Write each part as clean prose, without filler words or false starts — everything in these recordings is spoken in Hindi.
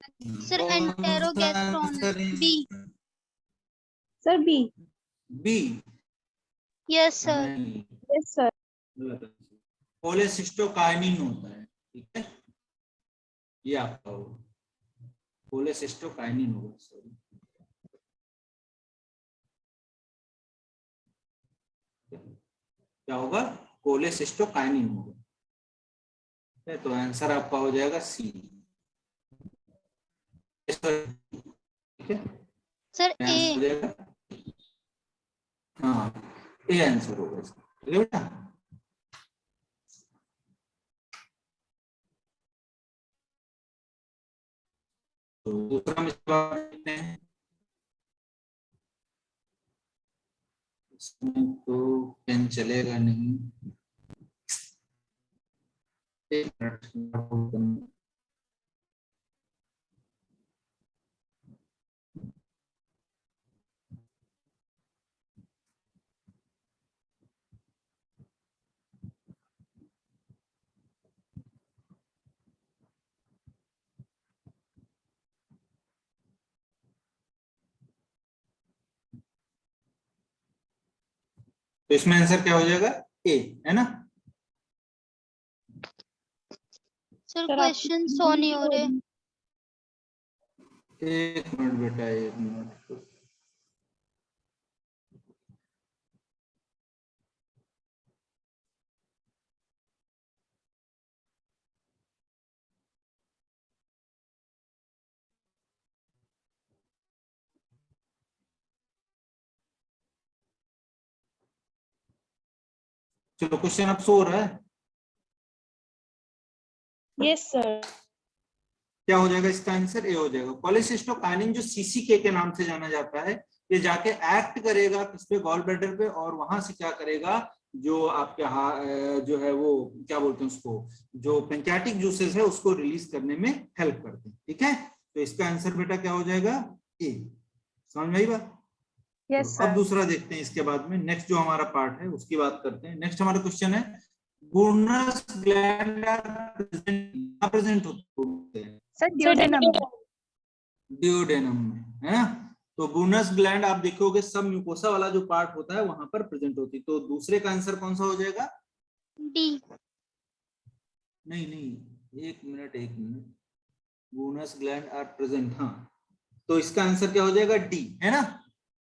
सर कौन सा एंटेरोगैस्ट्रॉन आंसर है B. Sir B. B? Yes sir. नहीं, यस सर। कोलेसिस्टोकाइनिन होता है, ठीक है, ये आपका होगा, कोलेसिस्टोकाइनिन होगा, सॉरी। क्या होगा? कोलेसिस्टोकाइनिन होगा, ठीक है, तो आंसर आपका हो जाएगा सी। ठीक है, सर आंसर हो ए। जाएगा, हाँ, ए आंसर होगा इसका, ठीक है बेटा। तो दूसरा में देखते हैं, इसमें तो पेन चलेगा नहीं, एक मिनट। तो इसमें आंसर क्या हो जाएगा? ए, है ना? सर क्वेश्चन सो नहीं हो रहे। एक मिनट बेटा, एक मिनट। चलो, क्वेश्चन अब सो रहा है। Yes sir. क्या हो जाएगा इसका आंसर? ए हो जाएगा। कोलेसिस्टोकाइनिन जो सीसीके के नाम से जाना जाता है, ये जाके एक्ट करेगा किस पे? गॉल ब्लैडर पे, और वहां से क्या करेगा, जो आपके जो है वो क्या बोलते हैं उसको, जो पेंक्रियाटिक जूसेस है उसको रिलीज करने में हेल्प करते हैं, ठीक है। तो इसका आंसर बेटा क्या हो जाएगा? ए। समझ में आई बात? यस अब सर। दूसरा देखते हैं, इसके बाद में नेक्स्ट जो हमारा पार्ट है उसकी बात करते हैं। नेक्स्ट हमारा क्वेश्चन है, बोनस ग्लैंड प्रेजेंट होते हैं सर ड्यूडेनम। डिओडेनम में, है ना। तो बोनस ग्लैंड आप देखोगे सब म्यूकोसा वाला जो पार्ट होता है वहां पर प्रेजेंट होती है। तो दूसरे का आंसर कौन सा हो जाएगा? डी। नहीं नहीं, एक मिनट एक minute, bonus gland are present, हाँ, तो इसका आंसर क्या हो जाएगा? डी, है ना,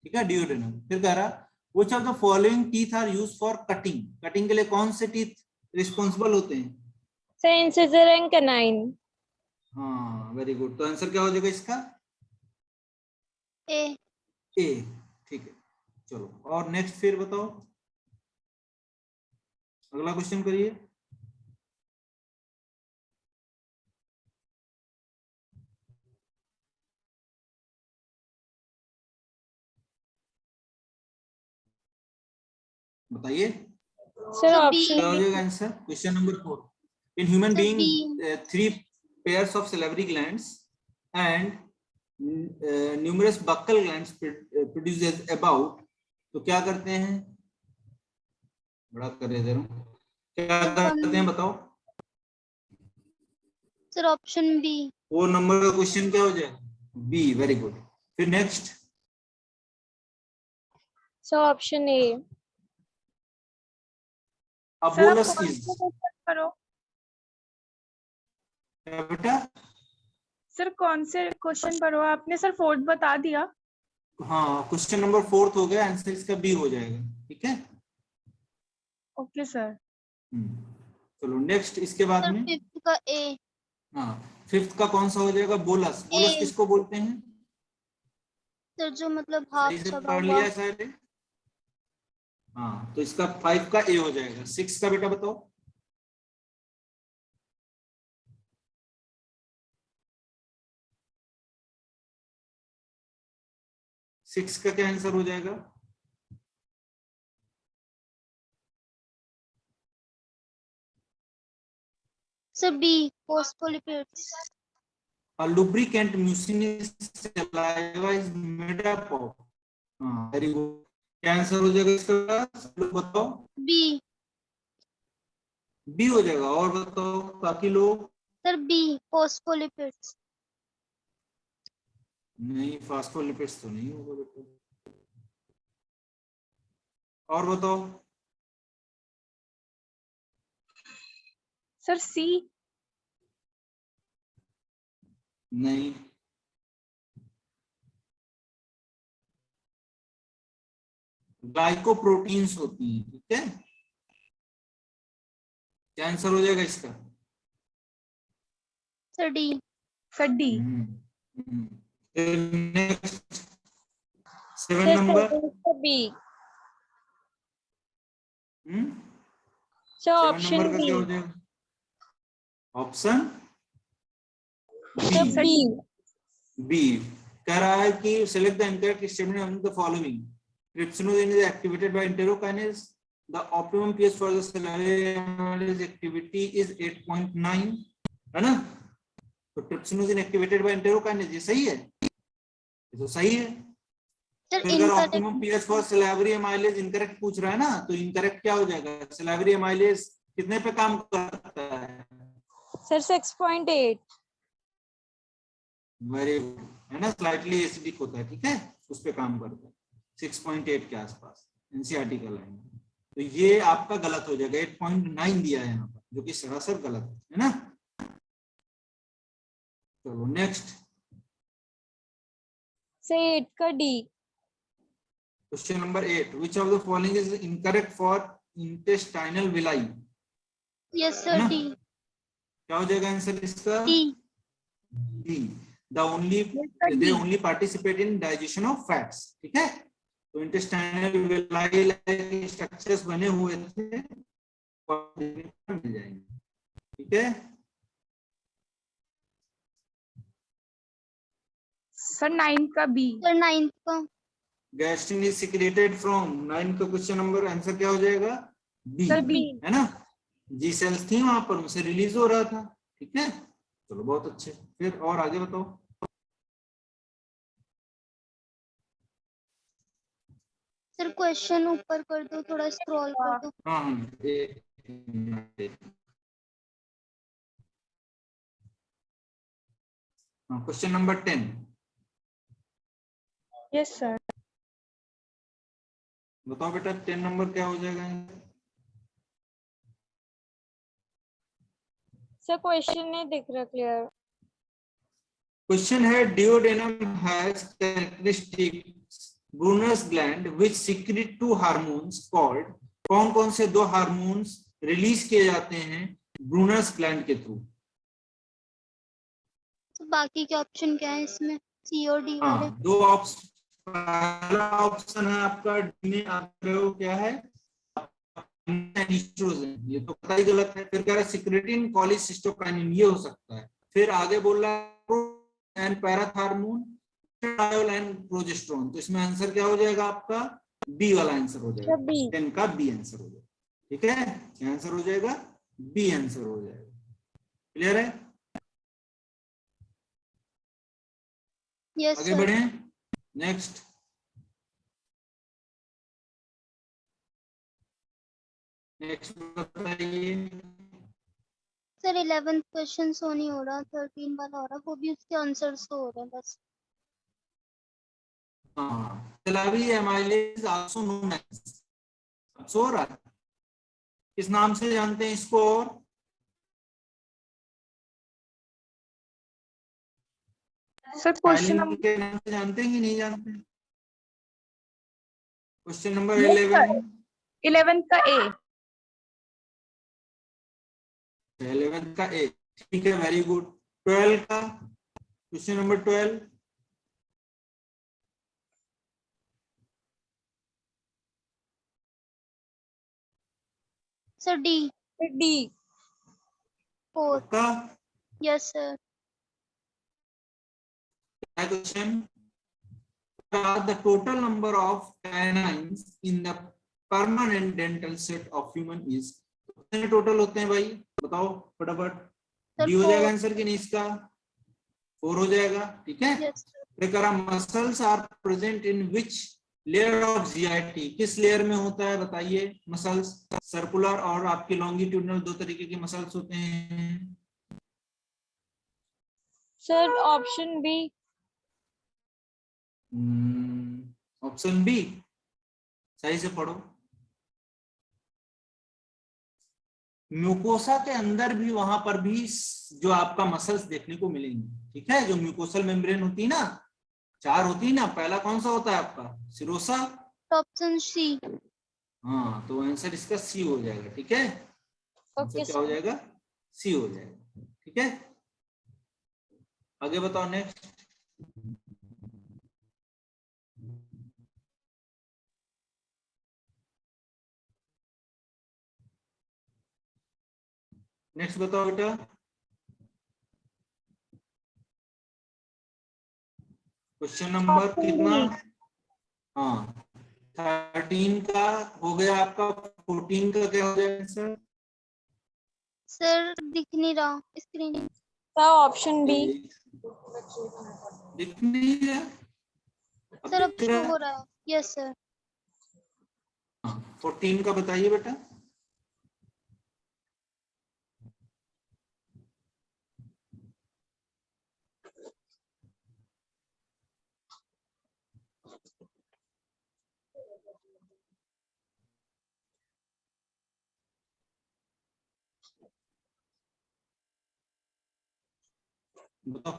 ठीक है, डिओडेनम। फिर कह रहा, which of the following teeth are used for cutting? Cutting के लिए कौन से टीथ रिस्पॉन्सिबल होते हैं? Sir incisor and canine. हाँ, वेरी गुड। तो आंसर क्या हो जाएगा इसका? ए। ए, ठीक है। चलो, और नेक्स्ट फिर बताओ, अगला क्वेश्चन करिए। बताइए सर सर ऑप्शन क्या हो बी। जाएगा answer? Question number 4, in human sir B. Being 3 pairs of salivary glands and numerous buccal glands produces about, तो क्या करते हैं? बड़ा कर दे रहा हूं, क्या करते हैं बताओ? Sir option B. 4 नंबर का क्वेश्चन क्या हो जाएगा? B, very good. फिर नेक्स्ट, सर ऑप्शन ए। अब सर आप बोलस कौन इज, सा क्वेश्चन करो? क्या बेटा? सर कौन से क्वेश्चन पढ़ो आपने? सर फोर्थ बता दिया। हाँ, क्वेश्चन नंबर 4 हो गया, आंसर इसका बी हो जाएगा, ठीक है। Okay sir. चलो नेक्स्ट, इसके बाद सर में, फिफ्थ का ए। हाँ, 5th का कौन सा हो जाएगा? बोलस। बोलस ए। किसको बोलते हैं? सर जो मतलब सही हाफ से चढ़ा पढ़ हुआ। लिया है सारे? हाँ, तो इसका 5 का ए हो जाएगा। 6 का बेटा बताओ। 6 का क्या आंसर हो जाएगा? Sir B phospholipids. A lubricant mucinous saliva is made up of, हाँ, वेरी गुड। क्या आंसर हो जाएगा इसका? सब लोग बताओ। बी। बी हो जाएगा। और बताओ बाकी लोग। Sir B phospholipids. नहीं, फास्फोलिपिड्स तो नहीं होगा बेटा। और बताओ। Sir C. नहीं, ग्लाइकोप्रोटीन्स होती हैं, ठीक है। क्या आंसर हो जाएगा इसका? Sir D. Sir D. Next 7 number. B. Sir 7 option number का बी। क्या हो जाएगा? Option sir B. B. B कह रहा है कि select the incorrect statement among the following. Trypsinogen is activated by enterokinase. The optimum pH for the salivary amylase activity is 8.9, है ना? तो trypsinogen activated by enterokinase, ये सही है? ये तो सही है। सर फिर अगर incorrect. optimum pH for salivary amylase incorrect पूछ रहा है ना, तो incorrect क्या हो जाएगा? salivary amylase कितने पे काम करता है? सर 6.8। वेरी गुड, है ना, स्लाइटली एसिडिक होता है, ठीक है, उस पे काम करता है 6.8 के आसपास, एनसीईआरटी का लाइन। तो ये आपका गलत हो जाएगा, 8.9 दिया है यहाँ पर, जो कि सरासर गलत है ना। चलो नेक्स्ट, सर 8 का D. Question number 8, which of the following is incorrect for intestinal villi? Yes है सर ना? डी। क्या हो जाएगा आंसर इसका? D. D. they only participate in digestion of fats, ठीक है। तो इंटेस्टाइनल विलाई स्ट्रक्चर्स बने हुए थे, मिल जाएंगे, ठीक है। सर 9 का बी। सर 9 का। गैस्ट्रिन इज सिक्रेटेड फ्रॉम, 9 का क्वेश्चन नंबर आंसर क्या हो जाएगा? B, sir B. है ना। जी सेल्स थी वहां पर, उनसे रिलीज हो रहा था, ठीक है। चलो बहुत अच्छे, फिर और आगे बताओ। सर क्वेश्चन ऊपर कर दो, थोड़ा स्क्रॉल कर दो। हाँ क्वेश्चन नंबर 10। Yes sir. बताओ बेटा 10 नंबर क्या हो जाएगा? सर क्वेश्चन नहीं दिख रहा क्लियर। क्वेश्चन है, duodenum has characteristics Brunner's gland which secrete two hormones called, कौन कौन से दो हार्मोन्स रिलीज किए जाते हैं ब्रूनर्स ग्लैंड के थ्रू? तो बाकी के ऑप्शन क्या है इसमें, सी और डी वाले? हाँ, दो ऑप्शन। पहला ऑप्शन है आपका डी में, आप रहे हो क्या है? एस्ट्रोजन, ये तो पता ही गलत है। फिर कह रहा है सिक्रेटिन कॉलिसिस्टोकाइनिन, ये हो सकता है। फिर आगे बोल रहा है एंड पैराथार्मोन एंड प्रोजेस्टेरोन, तो इसमें आंसर क्या हो जाएगा आपका? बी वाला आंसर हो जाएगा, 10 का बी आंसर हो जाएगा, ठीक है। क्या आंसर हो जाएगा? बी आंसर हो जाएगा। क्लियर है? यस आगे सर। बढ़े, नेक्स्ट। नेक्स्ट बताइए। सर 11th क्वेश्चन शो नहीं हो रहा, 13 वाला हो रहा, वो भी उसके आंसर शो हो रहे हैं बस। हाँ, salivary amylase also known as, सो रहा है, किस नाम से जानते हैं इसको? और सर क्वेश्चन फाइलिंग के नाम से जानते हैं कि नहीं जानते? Question number Yes, 11। 11 का ए। 11 का ए, ठीक है, वेरी गुड। 12 का, question number 12। Sir D. D. 4। का yes sir. Question, the total number of canines in the permanent dental set of human is, कितने टोटल होते हैं भाई? बताओ फटाफट। सर डी हो 4। जाएगा आंसर कि नहीं इसका? 4 हो जाएगा, ठीक है। Yes sir. फिर muscles are present in which layer of GIT, किस लेयर में होता है बताइए? मसल्स सर्कुलर और आपकी लॉन्गिट्यूडनल, दो तरीके की मसल्स होते हैं। Sir option B. Option B, सही से पढ़ो। म्यूकोसा के अंदर भी, वहां पर भी जो आपका मसल्स देखने को मिलेंगे, ठीक है। जो म्यूकोसल मेम्ब्रेन होती है ना, 4 होती है ना, पहला कौन सा होता है आपका? सिरोसा। Option C. हाँ, तो आंसर इसका सी हो जाएगा, ठीक है। आंसर ओके क्या हो सर। जाएगा? सी हो जाएगा, ठीक है। आगे बताओ नेक्स्ट। नेक्स्ट बताओ बेटा। क्वेश्चन नंबर ऑप्शन कितना? बी। हाँ, 13 का हो गया आपका, 14 का क्या हो जाएगा आंसर? सर दिख नहीं रहा स्क्रीन। Sir option B. दिख नहीं है? अब सर अब दिख शो रहा हो है? रहा है। Yes sir. हाँ, 14 का बताइए बेटा। बताओ।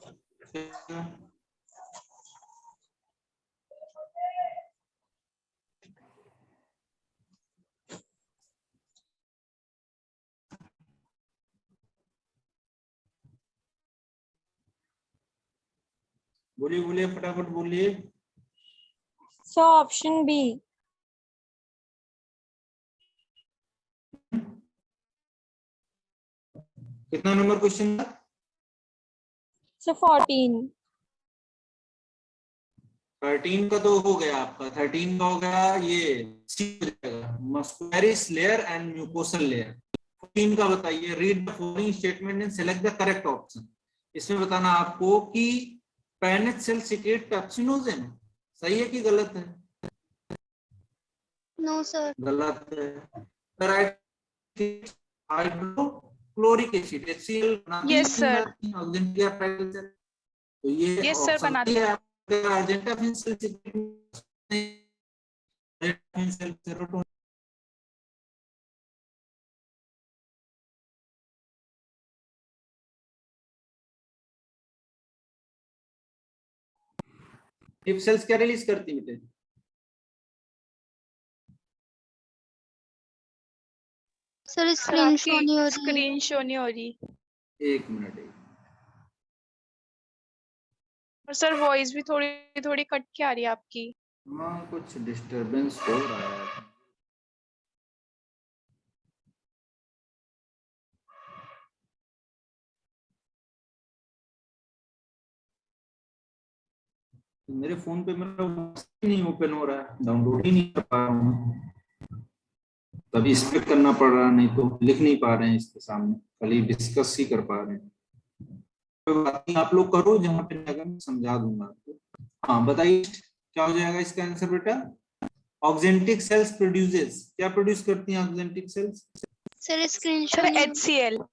बोलिए बोलिए, फटाफट बोलिए। Sir option B. कितना नंबर क्वेश्चन था? सर 14। 13 का तो हो गया आपका, 13 का हो गया ये, सी हो जाएगा, muscularis layer and mucosal layer. 14 का बताइए, read the following statement and select the correct option. इसमें बताना आपको कि पैनेट सेल सिक्रेट पेप्सिनोजेन, सही है कि गलत है? No sir. गलत है। हाइड्रोक्लोरिक एसिड HCl बनाती यस है सर। अर्जेंटिना पैरेलल सेल। तो ये यस सर ऑप्शन बनाते सही है हैं। आपका, अर्जेंटा सेल सिक्रेट। लिप सेल्स क्या रिलीज करती है? सर सर स्क्रीन शो आपकी नहीं हो रही है। स्क्रीन शो नहीं हो रही। एक मिनट, एक। और सर वॉइस भी थोड़ी थोड़ी कट के आ रही है आपकी। हाँ, कुछ डिस्टरबेंस हो रहा है। मेरे फोन पे मेरा नहीं ओपन हो रहा है, डाउनलोड ही नहीं कर पा रहा हूँ। तभी इस पे करना पड़ रहा, नहीं तो लिख नहीं पा रहे हैं इसके सामने, खाली डिस्कस ही कर पा रहे हैं। कोई बात नहीं, आप लोग करो, जहाँ पे लगा मैं समझा दूंगा आपको। हाँ बताइए, क्या हो जाएगा इसका आंसर बेटा? ऑक्जेंटिक सेल्स प्रोड्यूसेस, क्या प्रोड्यूस करती हैं oxyntic cells? Sir screen show sir नहीं हो रही। HCl।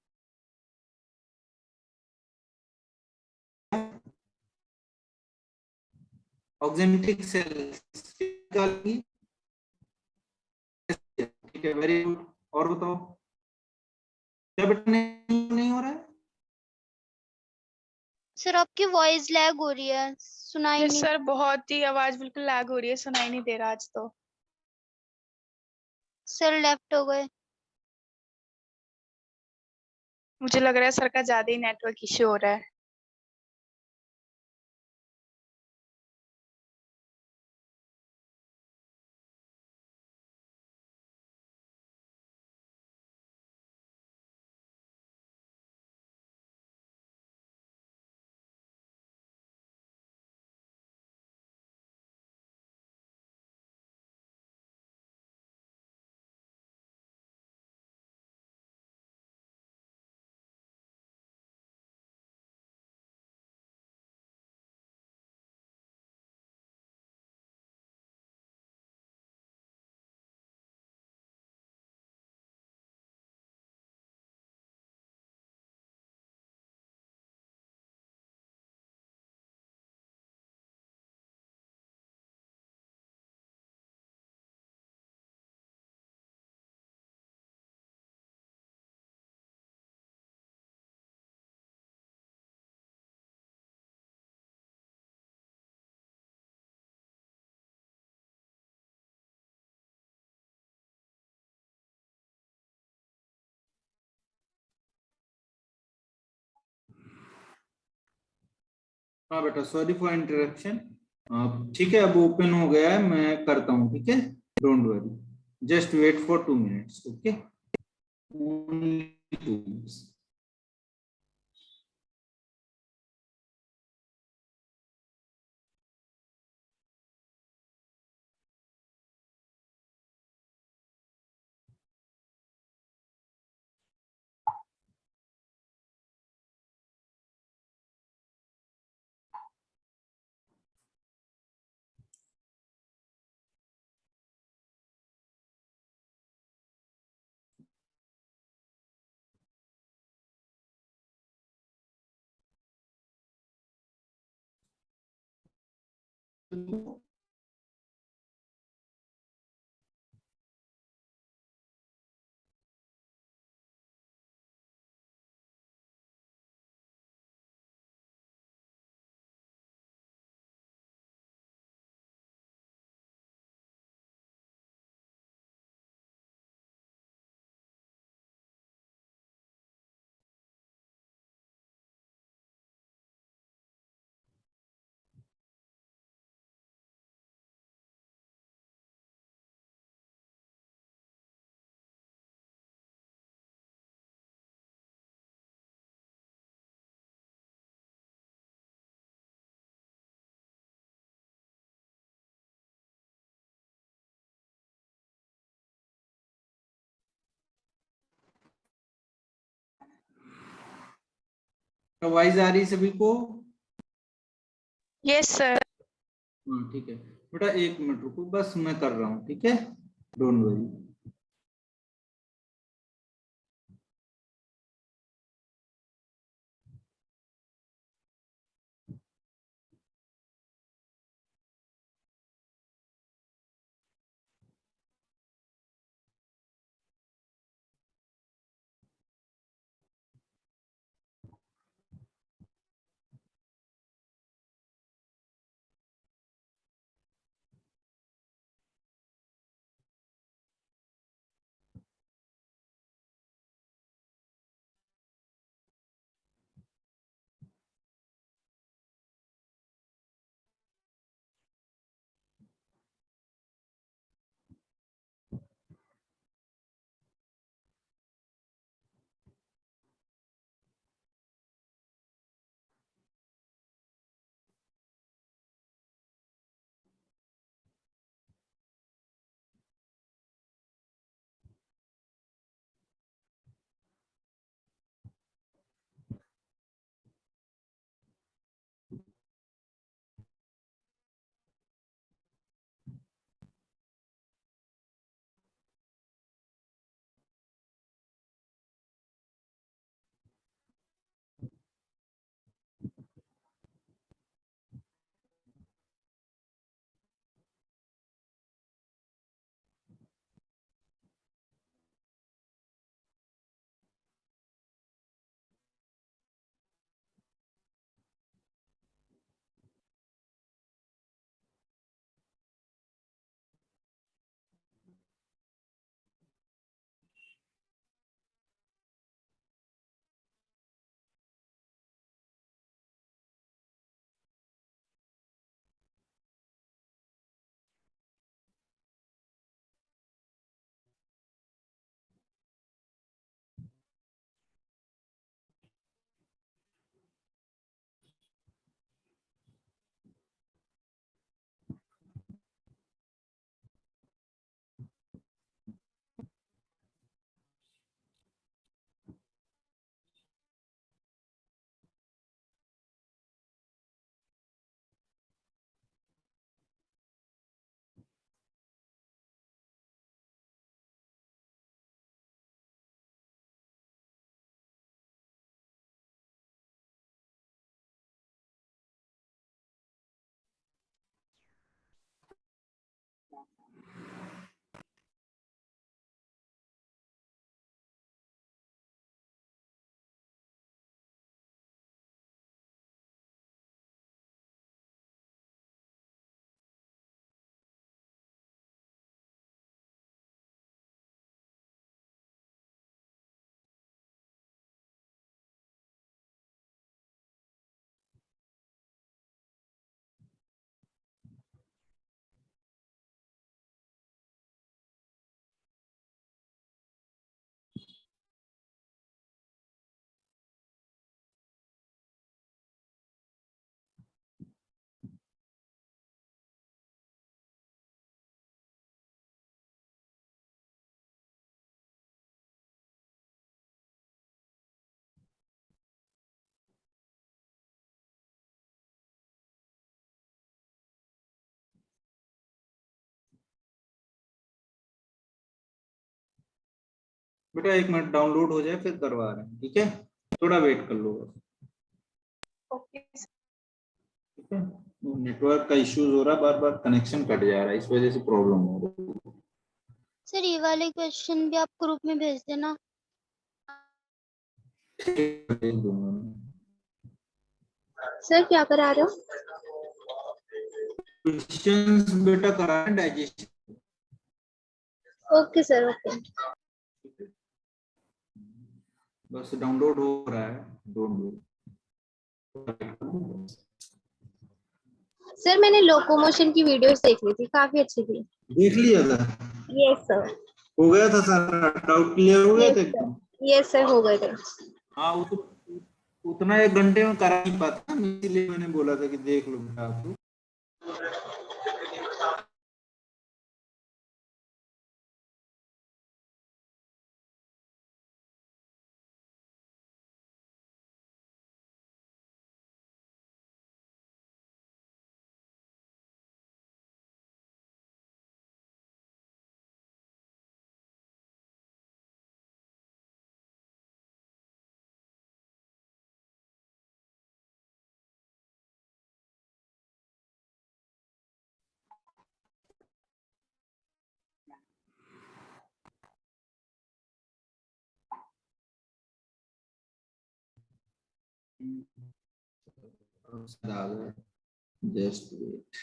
ऑक्जेंटिक सेल्स निकालेंगी, ठीक है, वेरी गुड। और बताओ, क्या बेटा नहीं हो रहा है? सर आपकी वॉइस लैग हो रही है, सुनाई यस नहीं। सर बहुत ही आवाज बिल्कुल लैग हो रही है, सुनाई नहीं दे रहा आज तो। सर लेफ्ट हो गए। मुझे लग रहा है सर का ज्यादा ही नेटवर्क इश्यू हो रहा है। हाँ बेटा, सॉरी फॉर इंटरप्शन। ठीक है, अब ओपन हो गया है, मैं करता हूँ, ठीक है, don't worry, just wait for 2 minutes, okay, only 2 minutes. आवाज आ रही सभी को? Yes sir. हाँ ठीक है बेटा, 1 मिनट रुको, बस मैं कर रहा हूँ, ठीक है, डोंट वरी। बेटा 1 मिनट डाउनलोड हो जाए फिर करवा रहे हैं, ठीक है, थोड़ा वेट कर लो बस, ओके ठीक है। नेटवर्क का इश्यूज हो रहा है, बार बार कनेक्शन कट जा रहा है, इस वजह से प्रॉब्लम हो रही है। सर ये वाले क्वेश्चन भी आप ग्रुप में भेज देना। भेज दूंगा मैं। सर क्या करा रहे हो? क्वेश्चंस बेटा करा डाइजेशन, ओके सर, ओके। बस डाउनलोड हो रहा है, डोंट वरी। सर मैंने लोकोमोशन की वीडियोस देख ली थी, काफी अच्छी थी। देख लिया था, यस सर। हो गया था सारा डाउट क्लियर हो गया यस था सर, एकदम। यस सर, हो गए थे। हाँ वो तो उतना 1 घंटे में करा नहीं पाता, इसीलिए मैंने बोला था कि देख लो बेटा आप लोग। Just wait.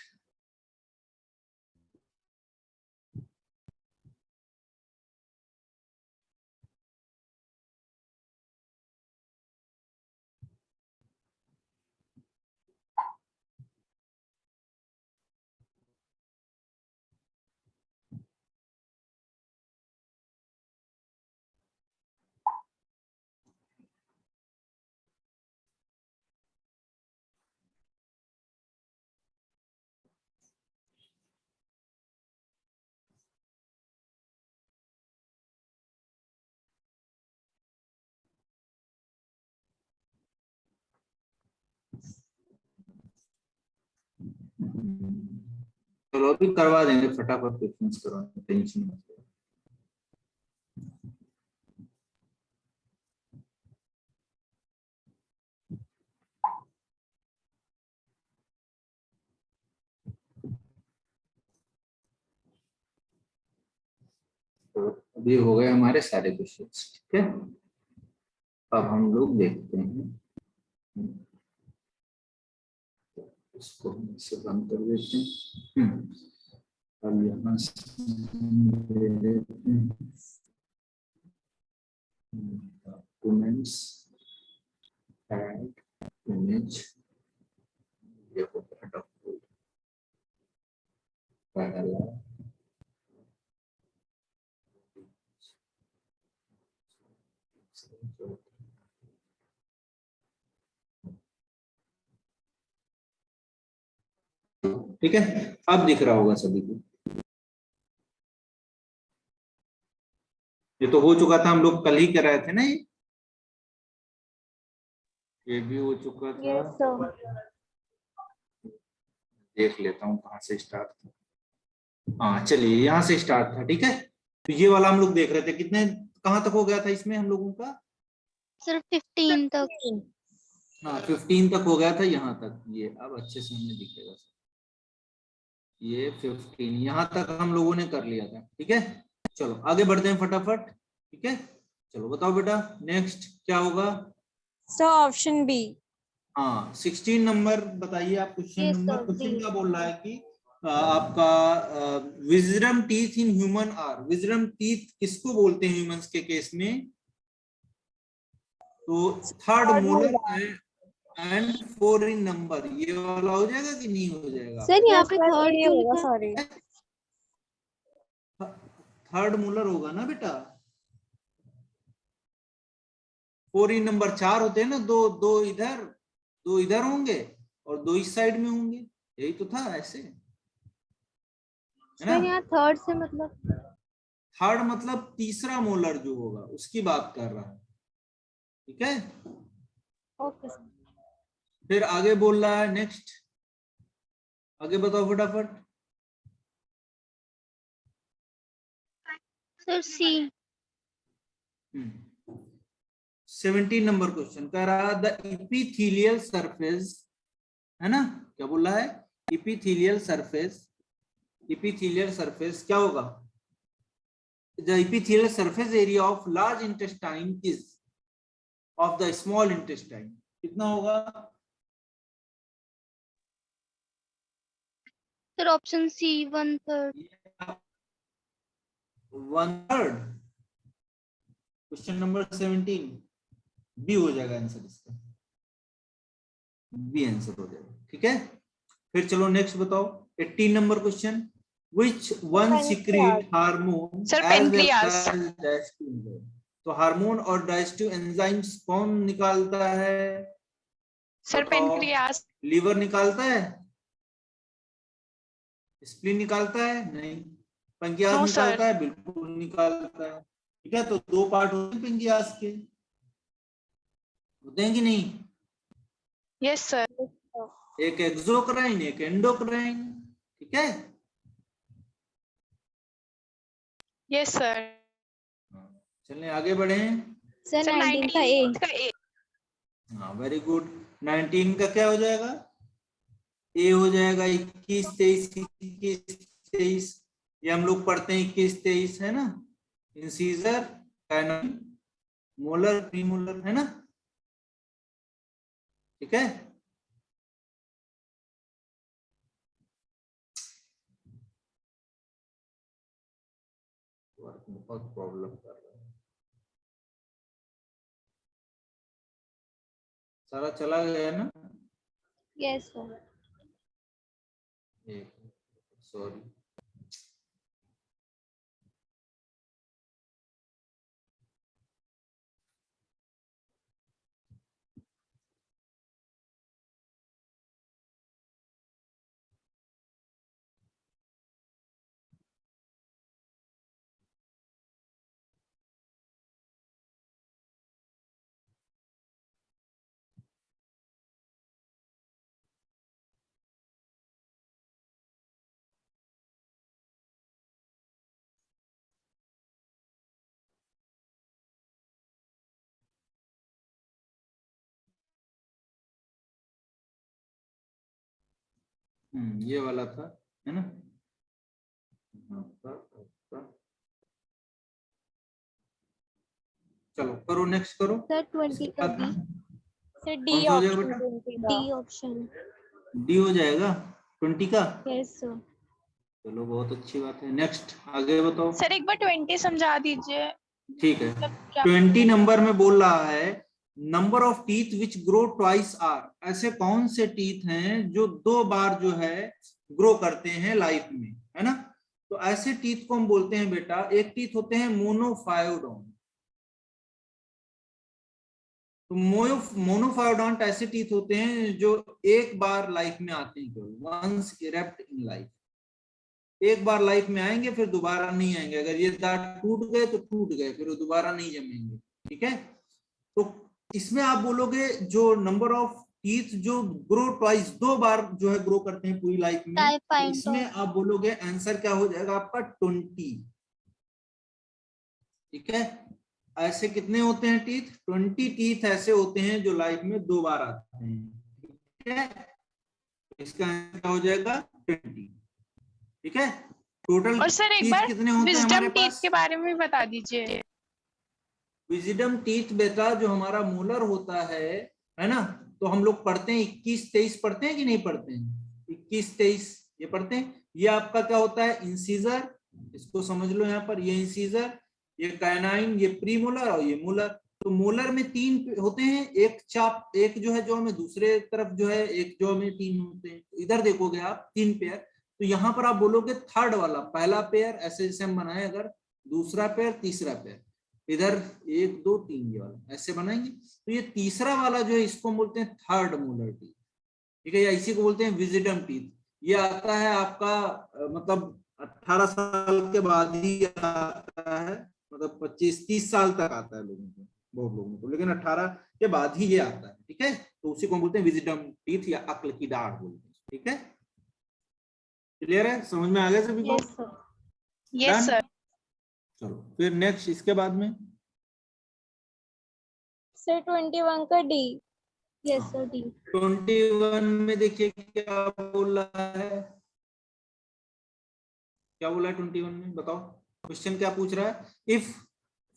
चलो अभी करवा देंगे, फटाफट क्वेश्चंस करवा, टेंशन मत लो। तो अभी हो गए हमारे सारे क्वेश्चंस, ठीक है। अब हम लोग देखते हैं, इसको हम इससे बंद कर देते हैं। अब यहाँ से ले लेते हैं डॉक्यूमेंट्स, ऐड इमेज, ये हो गया डॉक्यूमेंट पहला। ठीक है, अब दिख रहा होगा सभी को। ये तो हो चुका था, हम लोग कल ही कराए थे ना, ये भी हो चुका था। Yes sir. देख लेता हूँ कहाँ से स्टार्ट था। हाँ चलिए यहाँ से स्टार्ट था, ठीक है। तो ये वाला हम लोग देख रहे थे, कितने कहाँ तक हो गया था इसमें हम लोगों का? सिर्फ 15 तक। हाँ 15 तक हो गया था यहाँ तक। ये अब अच्छे से हमें दिखेगा, ये 15 यहाँ तक हम लोगों ने कर लिया था, ठीक है। चलो आगे बढ़ते हैं फटाफट, ठीक है। चलो बताओ बेटा नेक्स्ट क्या होगा? Sir option B. हाँ 16 नंबर बताइए आप, question Yes, number. sir, question B. क्या बोल रहा है कि आपका wisdom teeth in human are, wisdom teeth किसको बोलते हैं ह्यूमंस के केस में? तो third molar and 4 in number, ये वाला हो जाएगा कि नहीं हो जाएगा? सर यहाँ यस पे सर, थर्ड ए क्यों होगा, लिखा है? सॉरी। थर्ड मोलर होगा ना बेटा। 4 इन नंबर 4 होते हैं ना, दो दो इधर होंगे और 2 इस साइड में होंगे, यही तो था ऐसे, है ना। सर यहाँ थर्ड से मतलब? थर्ड मतलब तीसरा मोलर जो होगा उसकी बात कर रहा है, ठीक है। Okay sir. फिर आगे बोल रहा है नेक्स्ट, आगे बताओ फटाफट। Sir C. 17 नंबर क्वेश्चन कह रहा द इपिथेलियल सरफेस, है ना, क्या बोल रहा है, इपिथेलियल सरफेस क्या होगा, the epithelial surface area of large intestine is of the small intestine, कितना होगा? Sir option C 1/3। 1/3। Question number 17 B हो जाएगा आंसर, इसका बी आंसर हो जाएगा, ठीक है। फिर चलो नेक्स्ट बताओ 18 number question, which one secrete hormone Sir, as well pancreas. as digestive enzyme? तो हार्मोन और डाइजेस्टिव एंजाइम्स कौन निकालता है? सर बताओ। पेनक्रियास। लीवर निकालता है, स्प्लीन निकालता है, नहीं। पेंक्रियास No, निकालता sir. है, बिल्कुल निकालता है, ठीक है। तो दो पार्ट होते हैं पेंक्रियास के, होते हैं कि नहीं? Yes, sir. एक एक्सोक्राइन, एक एंडोक्राइन, ठीक है। Yes, sir. चलिए आगे बढ़े। सर सर 19 का ए। 19 का ए। हाँ वेरी गुड। 19 का क्या हो जाएगा? ए हो जाएगा 21, 23, 21, 23, ये हम लोग पढ़ते हैं 21, 23, है ना। इंसीजर, कैनोइन, मोलर, प्रीमोलर, है ना, ठीक है। बहुत प्रॉब्लम कर रहा है, सारा चला गया ना। Yes sir. सॉरी। ये वाला था, है ना। चलो करो, नेक्स्ट करो। सर 20 का बी। सर कौन डी सा हो जाएगा ऑप्शन। बेटा? D option. डी हो जाएगा 20 का। Yes sir. चलो बहुत अच्छी बात है, नेक्स्ट आगे बताओ। सर एक बार 20 समझा दीजिए। ठीक है, मतलब क्या? 20 नंबर में बोल रहा है number of teeth which grow twice are, ऐसे कौन से टीथ हैं जो 2 बार जो है ग्रो करते हैं लाइफ में, है ना। तो ऐसे टीथ को हम बोलते हैं बेटा, एक टीथ होते हैं मोनोफायोडोन। तो मोनोफायोडोंट ऐसे टीथ होते हैं जो एक बार लाइफ में आते हैं, केवल वंस इरेप्ट इन लाइफ, एक बार लाइफ में आएंगे फिर दोबारा नहीं आएंगे। अगर ये दांत टूट गए तो टूट गए, फिर वो दोबारा नहीं जमेंगे, ठीक है। तो इसमें आप बोलोगे जो नंबर ऑफ टीथ जो ग्रो ट्वाइस, 2 बार जो है ग्रो करते हैं पूरी लाइफ में, तो इसमें आप बोलोगे आंसर क्या हो जाएगा आपका 20, ठीक है। ऐसे कितने होते हैं टीथ? 20 टीथ ऐसे होते हैं जो लाइफ में 2 बार आते हैं, ठीक है। इसका आंसर क्या हो जाएगा 20, ठीक है। टोटल और सर एक टीथ बार कितने होते हैं विजडम हमारे टीथ पास? के बारे में बता दीजिए। विजडम टीथ बेटा जो हमारा मोलर होता है ना, तो हम लोग पढ़ते हैं 21, 23 पढ़ते हैं कि नहीं पढ़ते हैं? 21, 23 ये पढ़ते हैं। ये आपका क्या होता है? इंसीजर, इसको समझ लो यहाँ पर, ये इंसीजर, ये कैनाइन, ये प्रीमोलर और ये मोलर। तो मोलर में 3 होते हैं, एक चाप, एक जो है जो हमें दूसरे तरफ जो है, एक जो हमें 3 होते हैं। इधर देखोगे आप 3 पेयर, तो यहाँ पर आप बोलोगे थर्ड वाला, पहला पेयर ऐसे जैसे हम बनाए, अगर दूसरा पेयर, तीसरा पेयर, इधर 1, 2, 3 ये वाला ऐसे बनाएंगे। तो ये तीसरा वाला जो है इसको बोलते हैं थर्ड मोलर टीथ, ठीक है, या इसी को बोलते हैं विजिडम टीथ। ये आता है आपका मतलब 18 साल के बाद ही आता है, मतलब 25-30 साल तक आता है लोगों को, बहुत लोगों को, लेकिन 18 के बाद ही ये आता है, ठीक है। तो उसी को बोलते हैं विजिडम टीथ या अक्ल की दाढ़ बोलते हैं, ठीक है। क्लियर है, समझ में आ गया सभी को? Yes sir. Yes sir. चलो फिर नेक्स्ट इसके बाद में सर 21 का D. Yes, sir. D. 21 में देखिए क्या बोल रहा है, क्या बोला है 21 में, बताओ क्वेश्चन क्या पूछ रहा है। If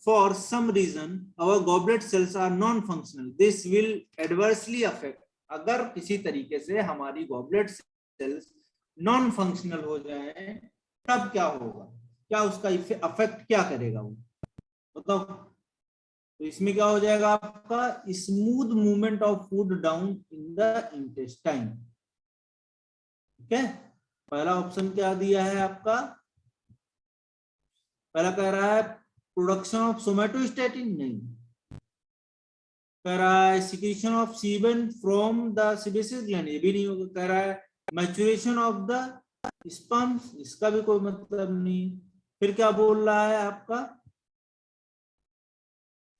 for some reason our goblet cells are non functional this will adversely affect, अगर किसी तरीके से हमारी गॉबलेट सेल्स नॉन फंक्शनल हो जाए तब क्या होगा, क्या उसका अफेक्ट क्या करेगा वो बताओ। तो इसमें क्या हो जाएगा आपका, smooth movement of food down in the intestine. ठीक है, पहला ऑप्शन क्या दिया है आपका, पहला कह रहा है प्रोडक्शन ऑफ सोमेटोस्टैटिन, नहीं कह रहा है secretion of sebum from the sebaceous gland, ये भी नहीं होगा, कह रहा है मैच्योरेशन ऑफ द स्पर्म्स, इसका भी कोई मतलब नहीं। फिर क्या बोल रहा है आपका,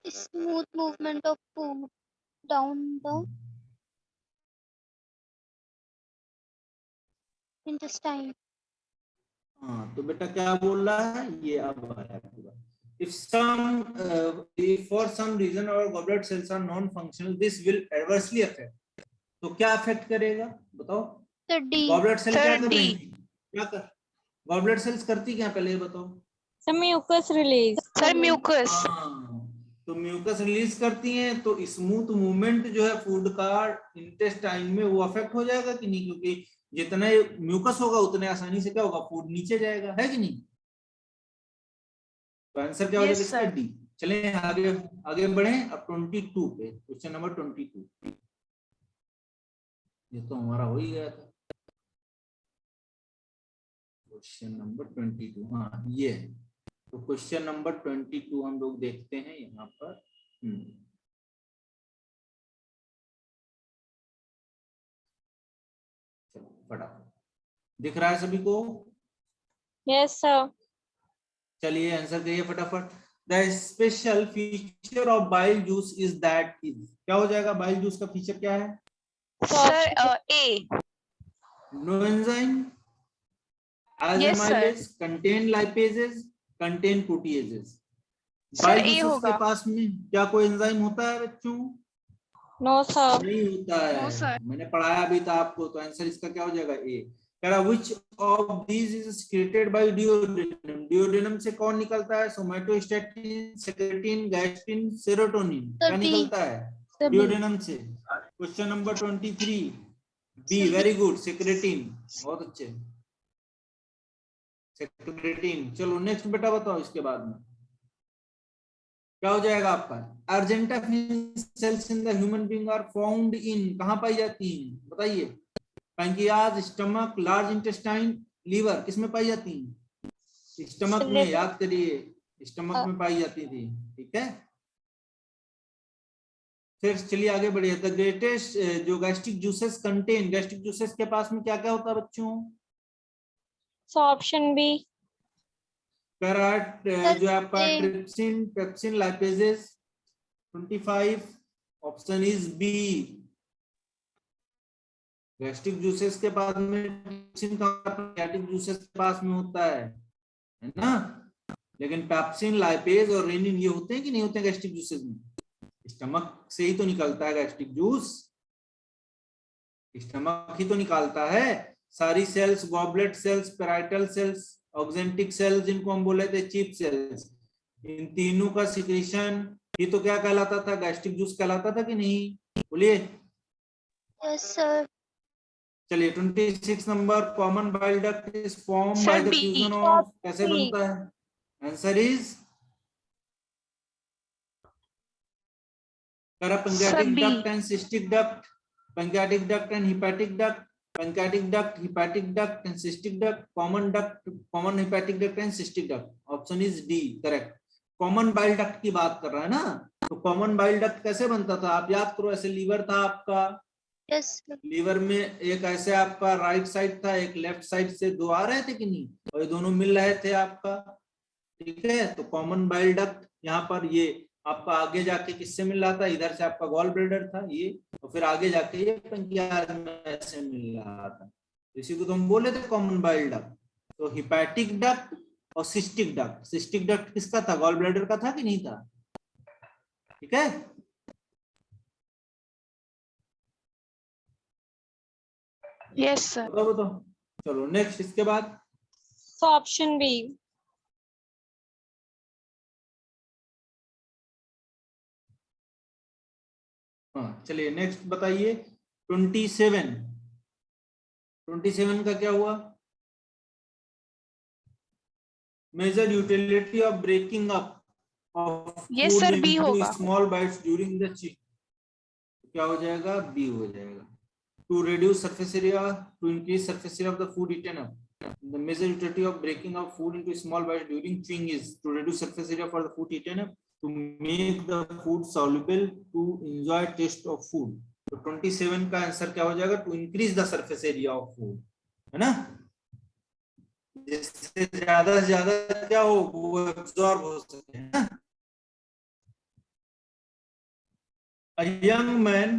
Smooth movement of food down the intestine. हाँ तो बेटा क्या बोल रहा है, ये अब आया पूरा। If for some reason our goblet cells are non-functional, this will adversely affect, तो क्या अफेक्ट करेगा बताओ। Sir, D. Goblet cell Sir, क्या कर D. रही थी, क्या कर, गॉबलेट सेल्स करती क्या पहले ये बताओ। Sir mucus release. Sir mucus. हाँ तो म्यूकस रिलीज करती हैं, तो स्मूथ मूवमेंट जो है फूड का इंटेस्टाइन में वो अफेक्ट हो जाएगा कि नहीं, क्योंकि जितना म्यूकस होगा उतने आसानी से क्या होगा, फूड नीचे जाएगा, है कि नहीं। तो आंसर क्या हो Yes, जाएगा इसका, sir. डी। चलें आगे आगे बढ़े, अब 22 पे, क्वेश्चन नंबर 22। ये तो हमारा हो ही गया था, क्वेश्चन नंबर 22, हाँ ये है। तो क्वेश्चन नंबर 22 हम लोग देखते हैं यहाँ पर। चलो फटाफट, दिख रहा है सभी को। Yes, sir. चलिए आंसर करिए फटाफट। The special feature of bile juice is that is, क्या हो जाएगा, बाइल जूस का फीचर क्या है, sir A. No enzyme, Yes, sir. Amylase, contain lipases, contain proteases. Sir bile a juices होगा। के पास में क्या कोई एंजाइम होता है बच्चों, No, sir. नहीं होता है, No, sir. मैंने पढ़ाया भी था आपको। तो आंसर इसका क्या हो जाएगा, ए। कह रहा which of these is secreted by duodenum, duodenum से कौन निकलता है, somatostatin, secretin, gastrin, serotonin, Sir, क्या B. निकलता है, Sir, B. duodenum से। Question number 23, B, very good, secretin, बहुत अच्छे, सेक्रेटिन। चलो नेक्स्ट बेटा बताओ, इसके बाद में क्या हो जाएगा आपका, argentaffin cells in the human being are found in, कहां पाई जाती हैं बताइए, pancreas, stomach, large intestine, liver, किसमें पाई जाती हैं, स्टमक में, याद करिए स्टमक में पाई जाती थी। ठीक है, फिर चलिए आगे बढ़िए। द ग्रेटेस्ट जो gastric juices contain, gastric juices के पास में क्या क्या होता है बच्चों, So option B. पैराट जो आपका A. Trypsin, pepsin, lipases. 25 option is B, gastric juices के बाद में ट्रिप्सिन का पैंक्रियाटिक जूसेस के पास में होता है ना, लेकिन पेप्सिन, लाइपेज और रेनिन ये होते हैं कि नहीं होते हैं गैस्ट्रिक जूसेस में, स्टमक से ही तो निकलता है गैस्ट्रिक जूस, स्टमक ही तो निकालता है। सारी cells, goblet cells, parietal cells, oxyntic cells जिनको हम बोले थे चीफ सेल्स, इन तीनों का सिक्रीशन ये तो क्या कहलाता था, गैस्ट्रिक जूस कहलाता था कि नहीं, बोलिए। Yes, sir. चलिए 26 number, common bile duct is form by Sir, the B. Fusion of, कैसे B. बनता है, answer is pancreatic B. Duct and cystic duct, pancreatic duct and hepatic duct, pancreatic duct, hepatic duct and cystic duct, common duct, common hepatic duct and cystic duct, option is D correct. Common bile duct की बात कर रहा है ना, तो कॉमन बाइल डक्ट कैसे बनता था आप याद करो, ऐसे लीवर था आपका, Yes, sir. लीवर में एक ऐसे आपका राइट साइड था, एक लेफ्ट साइड से, दो आ रहे थे कि नहीं, और ये दोनों मिल रहे थे आपका। ठीक है, तो कॉमन बाइल डक्ट यहाँ पर ये आपका आगे जाके किससे मिल रहा था, इधर से आपका गॉल ब्लैडर था ये, और फिर आगे जाके ये पैंक्रियाज में ऐसे मिल रहा था, इसी को तो हम बोले थे कॉमन बाइल डक्ट। तो हिपैटिक डक्ट और सिस्टिक डक्ट, सिस्टिक डक्ट किसका था, गॉल ब्लैडर का था कि नहीं था। ठीक है, Yes, sir. बताओ बताओ। चलो नेक्स्ट, इसके बाद So option B. हाँ चलिए नेक्स्ट बताइए। 27 का क्या हुआ? Major utility of breaking up of Yes, food sir, B into होगा। स्मॉल बाइट्स ड्यूरिंग द क्या हो जाएगा? बी हो जाएगा। To reduce surface area, to increase surface area of the food eaten up, the major utility of breaking up food into small bites during chewing is to reduce surface area for the food eaten up, to make the food soluble, to enjoy taste of food. तो 27 का आंसर क्या हो जाएगा? To increase the surface area of food, है ना? जिससे ज्यादा से ज्यादा क्या हो, वो एब्जॉर्ब हो सके, है ना? A young man,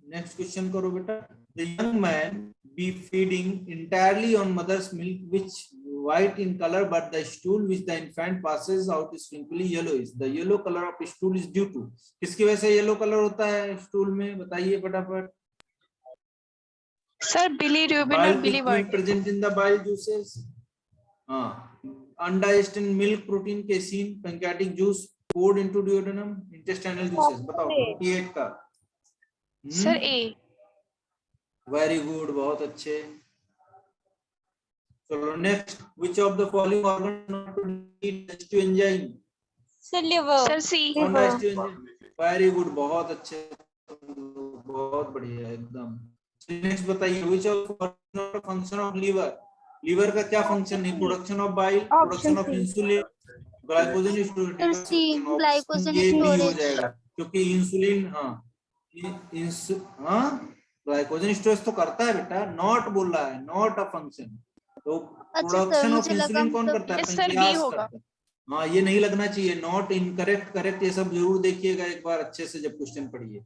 next question करो बेटा। The young man be feeding entirely on mother's milk, which white in color, but the stool which the infant passes out is simply yellowish. The yellow color of stool is due to, किसकी वजह से येलो कलर होता है स्टूल में? बताइए फटाफट। Sir, bilirubin Bile और pigment biliverdin. present in the bile juices. हाँ, undigested milk protein casein, pancreatic juice poured into duodenum, intestinal juices। बताओ 28 का। Sir, A. वेरी गुड, बहुत अच्छे। चलो next, which of the following organ not to need digestive enzyme? So liver. Sir, C. कौन डाइजेस्टिव एंजाइम? वेरी गुड, बहुत अच्छे, बहुत बढ़िया एकदम। नेक्स्ट बताइए, which of function of liver? Liver का क्या फंक्शन है? Production of bile, production of insulin, glycogen sir C, storage. Glycogen ये भी हो स्टोरेज। जाएगा क्योंकि इंसुलिन, हाँ हाँ ग्लाइकोजन स्टोरेज तो करता है बेटा, नॉट बोल रहा है, नॉट अ फंक्शन। तो अच्छा सर, प्रोडक्शन ऑफ मुझे लगा इंसुलिन कौन मतलब करता है? Yes, sir, B पैंक्रियाज होगा। करता है। हाँ ये नहीं लगना चाहिए, नॉट, इनकरेक्ट, करेक्ट, ये सब जरूर देखिएगा एक बार अच्छे से जब क्वेश्चन पढ़िए।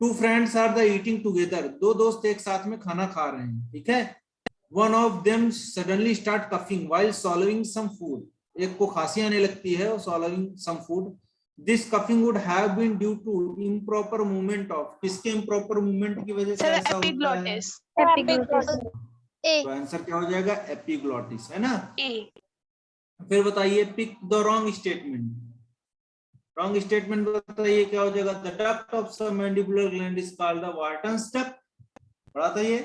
Two friends are the eating together, दो दोस्त एक साथ में खाना खा रहे हैं, ठीक है। One of them suddenly start coughing while swallowing some food, एक को खांसी आने लगती है swallowing some food. This coughing would have been due to improper movement of, किसके इम्प्रॉपर मूवमेंट की वजह से Sir, ऐसा होता है? epiglottis. Epiglottis. ए। तो आंसर क्या हो जाएगा? एपिग्लॉटिस, है ना? A. फिर बताइए, pick the wrong statement. Wrong statement बताइए क्या हो जाएगा? The duct of submandibular gland is called the Wharton's duct. पढ़ा था ये?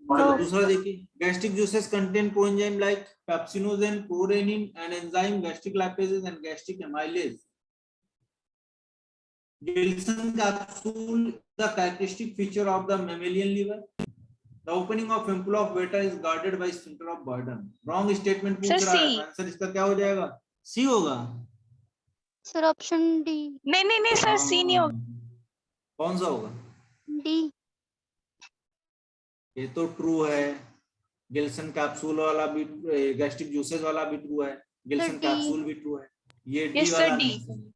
चलो दूसरा देखिए, gastric juices contain coenzyme like pepsinogen, prorennin and enzyme gastric lipases and gastric amylase. Gilson capsule, the characteristic feature of the mammalian liver. The opening of ampulla of Vater is guarded by sphincter of Boyden. Wrong statement पूछ Sir, रहा है, C. आंसर इसका क्या हो जाएगा? सी होगा। Sir option D. नहीं सर, C नहीं होगा। कौन सा होगा? डी। ये तो ट्रू है, गिल्सन कैप्सूल वाला भी, गैस्ट्रिक जूसेस वाला भी ट्रू है, गिल्सन D। कैप्सूल भी ट्रू है, ये डी Yes, sir, वाला D. नहीं है।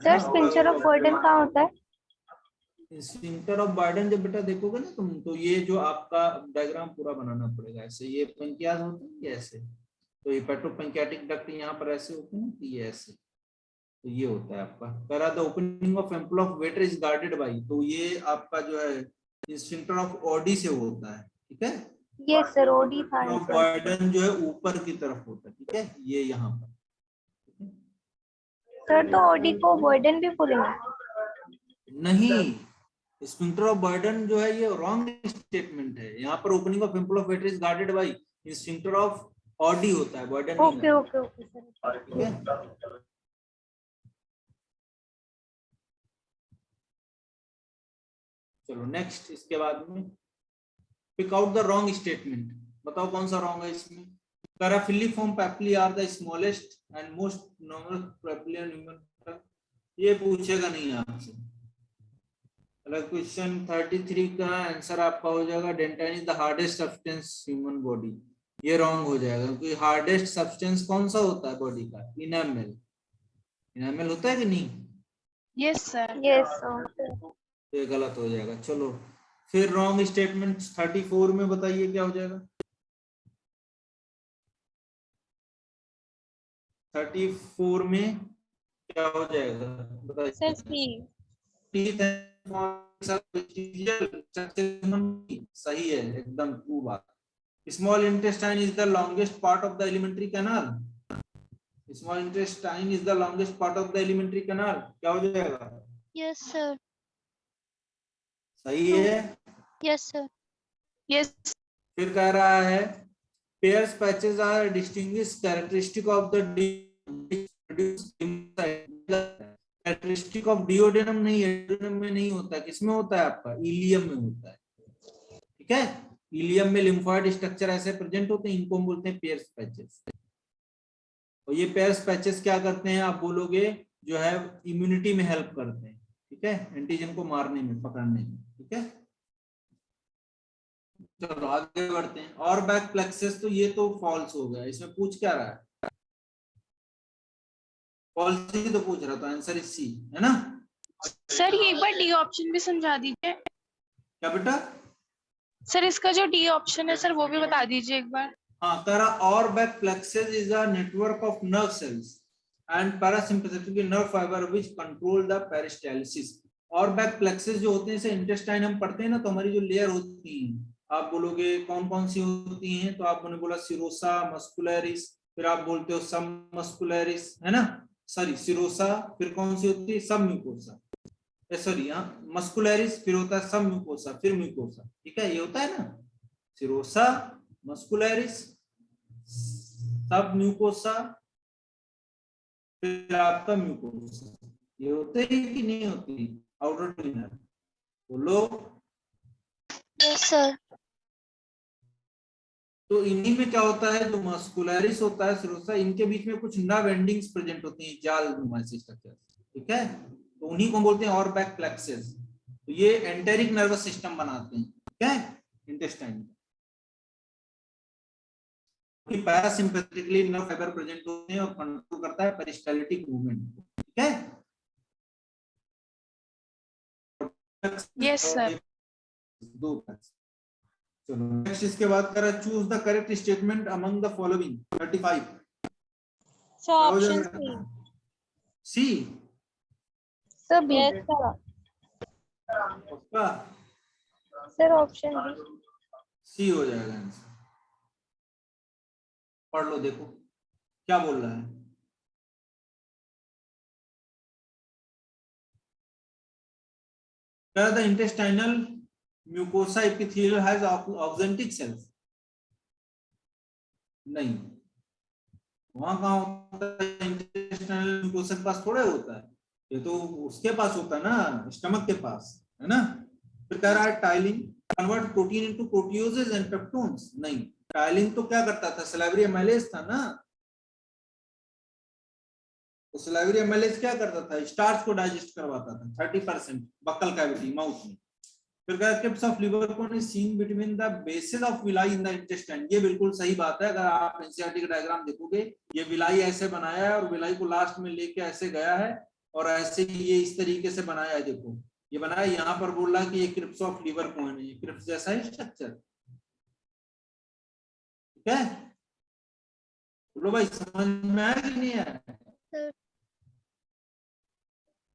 सर स्पिंचर ऑफ बर्डन कहाँ होता है? स्फिंक्टर ऑफ बॉयडन जब बेटा देखोगे ना तुम, तो ये जो आपका डायग्राम पूरा बनाना पड़ेगा ऐसे, ये पंक्तियाज होते हैं ये ऐसे, तो ये पेट्रोपैंक्रियाटिक डक्ट यहाँ पर ऐसे होते हैं, तो ये ऐसे, तो ये होता है आपका। करा the opening of ampoule of waiter is guarded by, तो ये आपका जो है स्फिंक्टर ऑफ ऑडी से होता है, ठीक है। यस सर, ओडी था आंसर। बॉयडन जो है ऊपर की तरफ होता है, ठीक है, ये यहाँ पर। सर तो ओडी को बर्डन भी बोलेंगे? नहीं, स्फिंक्टर ऑफ बॉयडन जो है ये रॉन्ग स्टेटमेंट है, यहाँ पर opening of ampoule of waiter is guarded by sphincter of Audi होता है, बॉयडन नहीं ओके होता, ओके ओके सर। ठीक है। चलो नेक्स्ट, इसके बाद में pick out the wrong statement, बताओ कौन सा रॉन्ग है इसमें। Filiform papillae are the smallest and most normal papillae in human, ये पूछेगा नहीं आपसे। क्वेश्चन 33 का आंसर आपका हो जाएगा dentine is the hardest substance human body, ये रॉन्ग हो जाएगा क्योंकि हार्डेस्ट सब्सटेंस कौन सा होता है बॉडी का? इनामेल, इनामेल होता है कि नहीं? Yes sir. Yes sir. तो ये गलत हो जाएगा। चलो फिर रॉन्ग स्टेटमेंट 34 में बताइए क्या हो जाएगा? 34 में क्या हो जाएगा बताइए? सर सी। टीथ सही है, एकदम ट्रू बात। Small intestine is the longest part of the alimentary canal. Small intestine is the longest part of the alimentary canal, क्या हो जाएगा? Yes, sir. सही है। Yes, sir. यस फिर कह रहा है Peyer's patches are distinguish characteristic of the characteristic of duodenum नहीं है, डिओडेनम में नहीं होता, किसमें होता है आपका? इलियम में होता है। ठीक है, इलियम में लिम्फोइड स्ट्रक्चर ऐसे प्रेजेंट होते हैं, इनको हम बोलते हैं पेयर्स पैचेस। और ये पेयर्स पैचेस क्या करते हैं आप बोलोगे, जो है इम्यूनिटी में हेल्प करते हैं। ठीक है, एंटीजन को मारने में, पकड़ने में। ठीक है, चलो आगे बढ़ते हैं। और बैक प्लेक्सस तो ये तो फॉल्स हो गया, इसमें पूछ क्या रहा है? फॉल्स ही तो पूछ रहा था, आंसर इज सी, है ना? सर ये एक बार डी ऑप्शन भी समझा दीजिए। क्या बेटा? सर इसका जो डी ऑप्शन है सर वो भी बता दीजिए एक बार। हाँ, कह रहा और back plexus is a network of nerve cells and parasympathetic nerve fibre which control the peristalsis. और बैक प्लेक्सस जो होते हैं, जैसे इंटेस्टाइन हम पढ़ते हैं ना, तो हमारी जो लेयर होती है, आप बोलोगे कौन कौन सी होती हैं, तो आपने बोला सिरोसा, मस्कुलरिस, फिर आप बोलते हो सब मस्कुलरिस, है ना? सॉरी, सिरोसा, फिर कौन सी होती है? सब म्यूकोसा, सॉरी हाँ, मस्कुलरिस, फिर होता है सब म्यूकोसा, फिर म्यूकोसा। ठीक है, ये होता है ना, सिरोसा, मस्कुलरिस, सब म्यूकोसा, फिर आपका म्यूकोसा। ये होते हैं कि नहीं होती? आउटर टू इनर बोलो। Yes, sir. तो इन्हीं में क्या होता है, जो मस्कुलरिस होता है, सिरोसा, इनके बीच में कुछ नर्व एंडिंग्स प्रेजेंट होती हैं, जाल नुमाइशी स्ट्रक्चर। ठीक है, तो उन्हीं को बोलते हैं और बैक प्लेक्सस। तो ये एंटेरिक नर्वस सिस्टम बनाते हैं। ठीक है, इंटेस्टाइन पैरासिम्पैथेटिकली नर्व फाइबर प्रेजेंट होते हैं और कंट्रोल करता है पेरिस्टाल्टिक मूवमेंट। ठीक है, यस सर। दो। चलो नेक्स्ट, इसके बाद करा choose the correct statement among the following 35। Sir option C. C. Sir B. Yes sir. पक्का? Sir option B. सी हो जाएगा आंसर। पढ़ लो, देखो क्या बोल रहा है। The intestinal mucosa epithelial has auxentic cells. नहीं, वहां कहाँ होता है? इंटेस्टाइनल म्यूकोसा के पास थोड़ा होता है, ये तो उसके पास होता है ना, स्टमक के पास, है ना? फिर कह रहा है ptyalin convert protein into proteoses and peptones. नहीं, टाइलिंग तो क्या करता था? सलाइवरी एमाइलेज था ना, तो सलाइवरी एमाइलेज क्या करता था? स्टार्च को डाइजेस्ट करवाता था 30% बक्कल कैविटी, माउथ में। फिर कहा crypts of liver cone is seen between the bases of villi in the intestine. ये बिल्कुल सही बात है, अगर आप एनसीईआरटी का डायग्राम देखोगे, ये विलाई ऐसे बनाया है और विलाई को लास्ट में लेके ऐसे गया है और ऐसे ये इस तरीके से बनाया है। देखो ये बनाया, यहाँ पर बोल रहा है कि ये क्रिप्स ऑफ लिवर कोन है, ये क्रिप्स जैसा ही स्ट्रक्चर। ठीक है, बोलो भाई समझ में आया कि नहीं आया?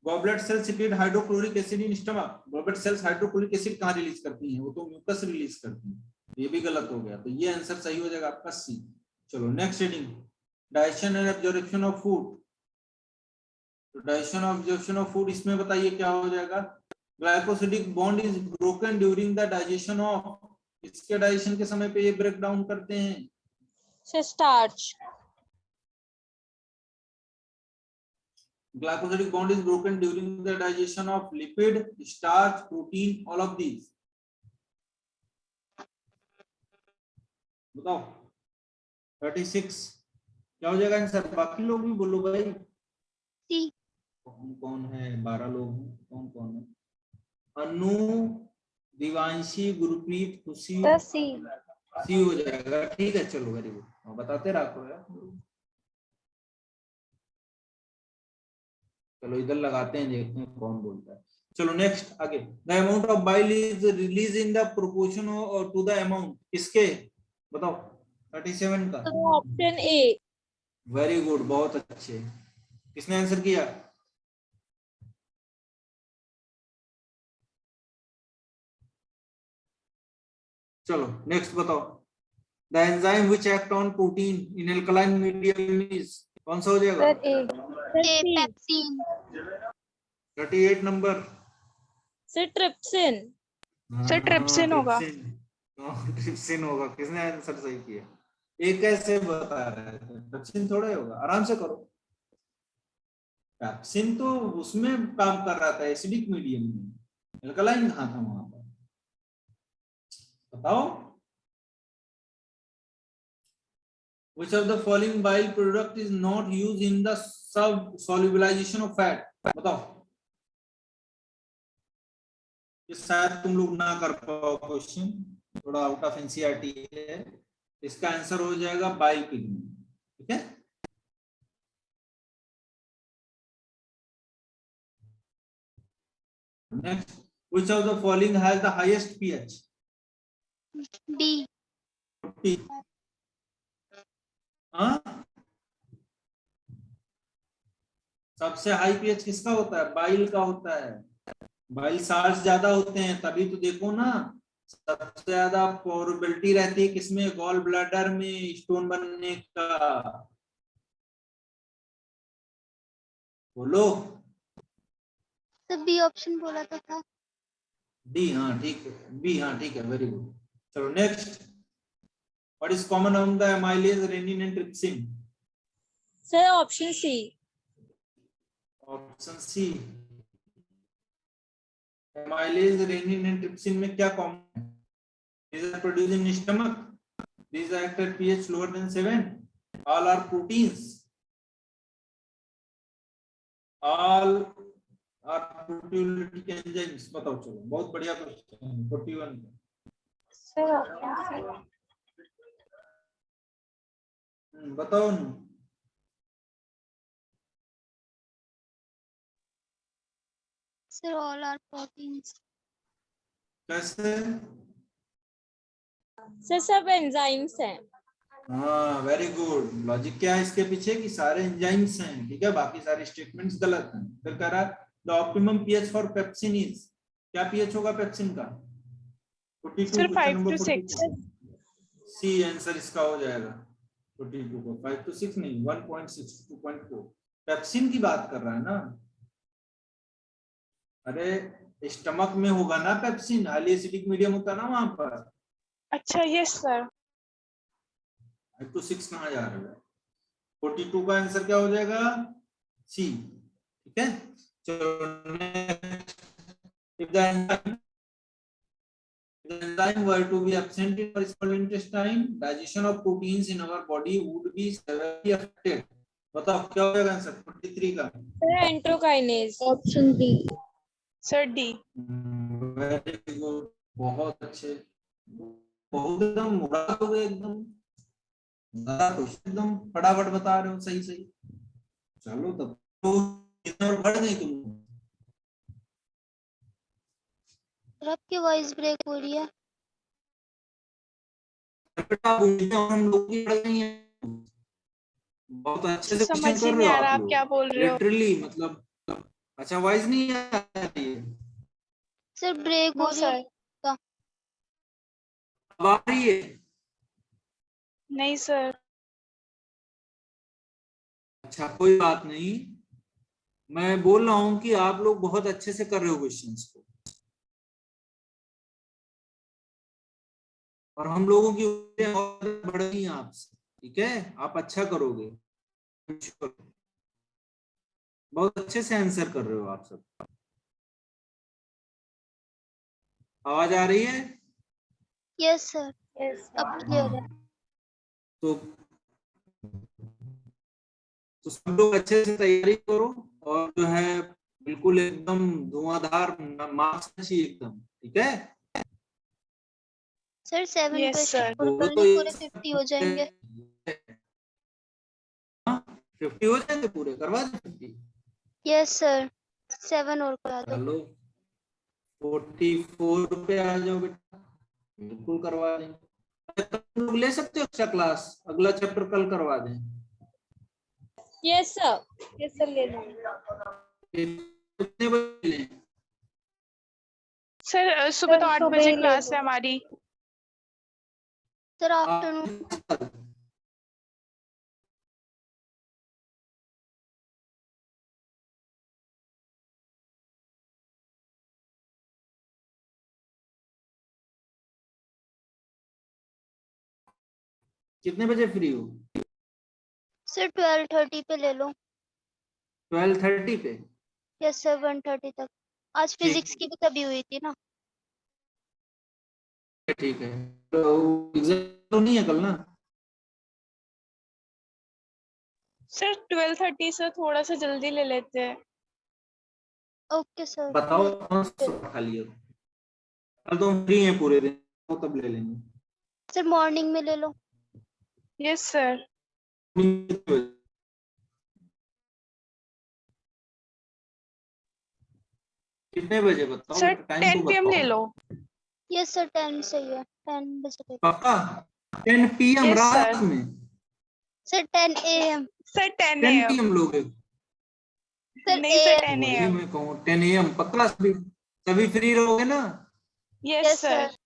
Goblet cells secret hydrochloric acid in stomach. Goblet cells hydrochloric acid कहाँ रिलीज करती हैं? वो तो म्यूकस रिलीज करती हैं। ये भी गलत हो गया, तो ये आंसर सही हो जाएगा आपका सी। चलो next reading, digestion and absorption of food. तो digestion of absorption of food, इसमें बताइए क्या हो जाएगा? Glycosidic bond is broken during the digestion of, इसके डाइजेशन के समय पे ये ब्रेक डाउन करते हैं। Starch. Glycosidic bond is broken during the digestion of lipid, starch, protein, all of these. बताओ 36 क्या हो जाएगा आंसर? बाकी लोग भी बोलो भाई। सी। कौन कौन है? 12 लोग हैं। कौन कौन है? अनु, दिवांशी, गुरप्रीत, खुशी। सर सी। सी हो जाएगा। ठीक है, चलो वेरी गुड, बताते रहो यार। चलो इधर लगाते हैं, देखते हैं कौन बोलता है। चलो नेक्स्ट आगे, the amount of bile is release in the proportion to the amount, किसके बताओ? 37 का ऑप्शन ए। वेरी गुड, बहुत अच्छे। किसने आंसर किया? चलो नेक्स्ट बताओ। The enzyme which act on protein in alkaline medium is, कौन सा हो जाएगा? Sir, A. A pepsin. 38 number. Sir, trypsin. Sir trypsin होगा। ट्रिप्सिन होगा। किसने आंसर सही किया? एक कैसे बता रहा है? ट्रिप्सिन थोड़ा होगा, आराम से करो। पेप्सिन तो उसमें काम कर रहा था एसिडिक मीडियम में, एल्कलाइन कहाँ था वहां पर? बताओ। Which of the following bile product is not used in the solubilization of fat? बताओ। ये शायद तुम लोग ना कर पाओ क्वेश्चन, थोड़ा आउट ऑफ एनसीईआरटी है। इसका आंसर हो जाएगा बाइल पिगमेंट। ठीक है। Next, which of the following has the highest pH? D. 40. हाँ, सबसे हाई पीएच किसका होता है? बाइल का होता है। बाइल साल्ट ज्यादा होते हैं, तभी तो देखो ना सबसे ज्यादा प्रोबेबिलिटी रहती है किसमें? गॉल ब्लैडर में स्टोन बनने का। बोलो। तो बी ऑप्शन बोला तो था। डी, हाँ ठीक है। बी, हाँ ठीक है, वेरी गुड। चलो next. What is common among the amylase, rennin and trypsin? Sir, option C. Option C. Amylase, rennin and trypsin में क्या कॉमन है? These are produced in stomach. These act at pH lower than 7. All are proteins. All are proteolytic enzymes. बताओ चलो, बहुत बढ़िया क्वेश्चन। 41। Sir, option C. बताओ न। Sir, all are proteins. कैसे? Sir, सब enzymes हैं। हाँ वेरी गुड। लॉजिक क्या है इसके पीछे? कि सारे एंजाइम्स हैं। ठीक है, बाकी सारे स्टेटमेंट्स गलत हैं। फिर कह रहा है the optimum pH for pepsin is, क्या पीएच होगा पेप्सिन का? 42। Sir question 5 number to 6। 42। C answer इसका हो जाएगा 42 को। 5 to 6 नहीं, 1.6 to 2.4। पेप्सिन की बात कर रहा है ना। अरे स्टमक में होगा ना पेप्सिन, हाईली एसिडिक मीडियम होता ना वहां पर। अच्छा यस सर। 5 to 6 कहाँ जा रहा है? 42 का आंसर क्या हो जाएगा? सी। ठीक है। चलो next. If the enzyme were to be absent in our small intestine, digestion of proteins in our body would be severely affected. बताओ क्या हो जाएगा आंसर 43 का? Sir, enterokinase. Option D. Sir D. Very good, बहुत अच्छे। बहुत एकदम मुड़ा हो गए, एकदम एकदम फटाफट बता रहे हो। सही सही। चलो तब तो कितने और बढ़ गई तुम। सर आपकी वॉइस ब्रेक हो रही है। बेटा बोलते हैं हम लोग की बढ़ गई हैं। बहुत अच्छे से समझ क्वेश्चन ही कर नहीं रहे हो आ रहा आप आप क्या लोग, बोल रहे हो। लिटरली मतलब। अच्छा वॉइस नहीं आ रही है? सर ब्रेक हो नो रही है। सर। अब आ रही है? नहीं सर। अच्छा कोई बात नहीं, मैं बोल रहा हूँ कि आप लोग बहुत अच्छे से कर रहे हो क्वेश्चंस को, और हम लोगों की उम्मीदें और बढ़ गई हैं आपसे। ठीक है, आप अच्छा करोगे। बहुत अच्छे से आंसर कर रहे हो आप सब। आवाज आ रही है? Yes sir, Yes. अब क्लियर है। तो सब लोग अच्छे से तैयारी करो, और जो है बिल्कुल एकदम धुआंधार मार्क्स चाहिए एकदम। ठीक है सर 7 यस क्वेश्चन सर। और वो कर तो लें पूरे 50 हो जाएंगे। 50 हो जाएंगे पूरे, करवा दे 50। यस सर, 7 और करा दो। चलो 44 पे आ जाओ बेटा, बिल्कुल करवा देंगे। तुम लोग ले सकते हो एक्स्ट्रा क्लास, अगला चैप्टर कल करवा दें। Yes, sir. Yes, sir, ले लो। कितने बजे लें? सर सुबह तो 8 सुबह बजे ले क्लास लो। है हमारी। Sir afternoon. कितने बजे फ्री हो? सर 12:30 पे ले लो। 12:30 पे? यस सर 1:30 तक। आज ठीक फिजिक्स की भी तभी हुई थी ना। ठीक है। तो एग्जाम तो नहीं है कल ना? सर 12:30 से थोड़ा सा जल्दी ले लेते हैं। Okay sir. बताओ कौन सा खाली है? कल तो हम फ्री हैं पूरे दिन, तो तब ले लेंगे। सर मॉर्निंग में ले लो। Yes sir. कितने बजे बताओ? सर टाइम तो 10 PM ले बताओ। लो। यस सर 10 सही है, 10 बजे ले लो। पक्का? 10 PM Yes, रात sir. में? Sir 10 AM। Sir 10 10 AM। PM लोगे? सर नहीं सर AM। 10 वही AM। मैं कहूँ 10 AM पक्का? सभी फ्री रहोगे ना? Yes yes sir. सर।